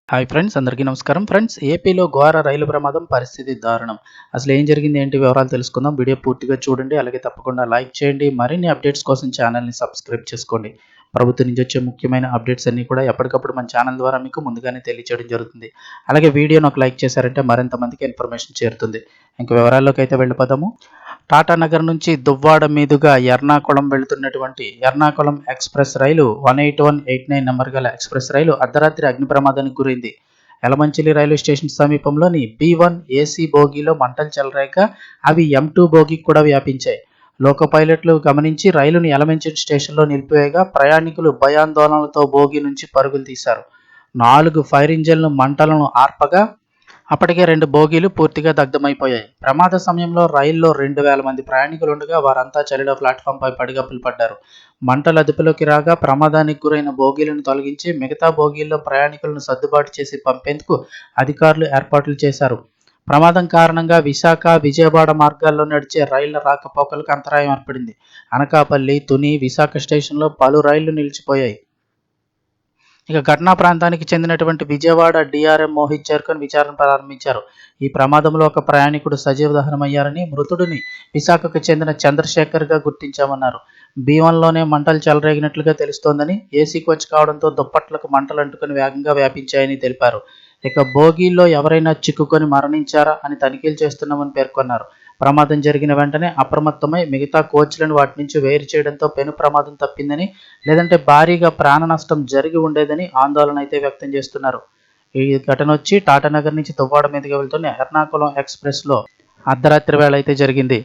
Hi friends, అందరికీ నమస్కారం. Friends, ఏపీలో ఘోర రైలు ప్రమాదం, పరిస్థితి దారుణం. అసలు ఏం జరిగింది, ఏంటి వివరాలు తెలుసుకుందాం. వీడియో పూర్తిగా చూడండి, అలాగే తప్పకుండా లైక్ చేయండి. మరిన్ని అప్డేట్స్ కోసం ఛానల్ని సబ్స్క్రైబ్ చేసుకోండి. ప్రభుత్వం నుంచి వచ్చే ముఖ్యమైన అప్డేట్స్ అన్నీ కూడా ఎప్పటికప్పుడు మన ఛానల్ ద్వారా మీకు ముందుగానే తెలియచేయడం జరుగుతుంది. అలాగే వీడియోని ఒక లైక్ చేశారంటే మరింత మందికి ఇన్ఫర్మేషన్ చేరుతుంది. ఇంక వివరాల్లోకి అయితే వెళ్ళిపోదాము. టాటా నగర్ నుంచి దువ్వాడ మీదుగా ఎర్నాకుళం వెళుతున్నటువంటి ఎర్నాకుళం ఎక్స్ప్రెస్ రైలు 18189 నెంబర్ గల ఎక్స్ప్రెస్ రైలు అర్ధరాత్రి అగ్ని ప్రమాదానికి గురైంది. యలమంచిలి రైల్వే స్టేషన్ సమీపంలోని B1 ఏసీ బోగీలో మంటలు చెలరేక అవి M2 బోగీకి కూడా వ్యాపించాయి. లోకో పైలట్లు గమనించి రైలును యలమంచిలి స్టేషన్లో నిలిపివేయగా ప్రయాణికులు భయాందోళనలతో బోగీ నుంచి పరుగులు తీశారు. 4 ఫైర్ ఇంజన్లు మంటలను ఆర్పగా అప్పటికే 2 బోగీలు పూర్తిగా దగ్ధమైపోయాయి. ప్రమాద సమయంలో రైల్లో 2000 మంది ప్రయాణికులు ఉండగా వారంతా చలిలో ప్లాట్ఫామ్పై పడిగాపులు పడ్డారు. మంటలు అదుపులోకి రాగా ప్రమాదానికి గురైన బోగీలను తొలగించి మిగతా బోగీల్లో ప్రయాణికులను సర్దుబాటు చేసి పంపేందుకు అధికారులు ఏర్పాట్లు చేశారు. ప్రమాదం కారణంగా విశాఖ, విజయవాడ మార్గాల్లో నడిచే రైళ్ల రాకపోకలకు అంతరాయం ఏర్పడింది. అనకాపల్లి, తుని, విశాఖ స్టేషన్లో పలు రైళ్లు నిలిచిపోయాయి. ఇక ఘటనా ప్రాంతానికి చెందినటువంటి విజయవాడ DRM మోహిత్ చేరుకొని విచారణ ప్రారంభించారు. ఈ ప్రమాదంలో ఒక ప్రయాణికుడు సజీవ దహనమయ్యారని, మృతుడిని విశాఖకు చెందిన చంద్రశేఖర్గా గుర్తించామన్నారు. B1లోనే మంటలు చెలరేగినట్లుగా తెలుస్తోందని, ఏసీ కోచ్ కావడంతో దుప్పట్లకు మంటలు అంటుకుని వేగంగా వ్యాపించాయని తెలిపారు. ఇక బోగీల్లో ఎవరైనా చిక్కుకొని మరణించారా అని తనిఖీలు చేస్తున్నామని పేర్కొన్నారు. ప్రమాదం జరిగిన వెంటనే అప్రమత్తమై మిగతా కోచ్లను వాటి నుంచి వేరు చేయడంతో పెను ప్రమాదం తప్పిందని, లేదంటే భారీగా ప్రాణ నష్టం జరిగి ఉండేదని ఆందోళన అయితే వ్యక్తం చేస్తున్నారు. ఈ ఘటన వచ్చి టాటానగర్ నుంచి దువ్వాడ మీదుగా వెళ్తున్న ఎర్నాకుళం ఎక్స్ప్రెస్లో అర్ధరాత్రి వేళ అయితే జరిగింది.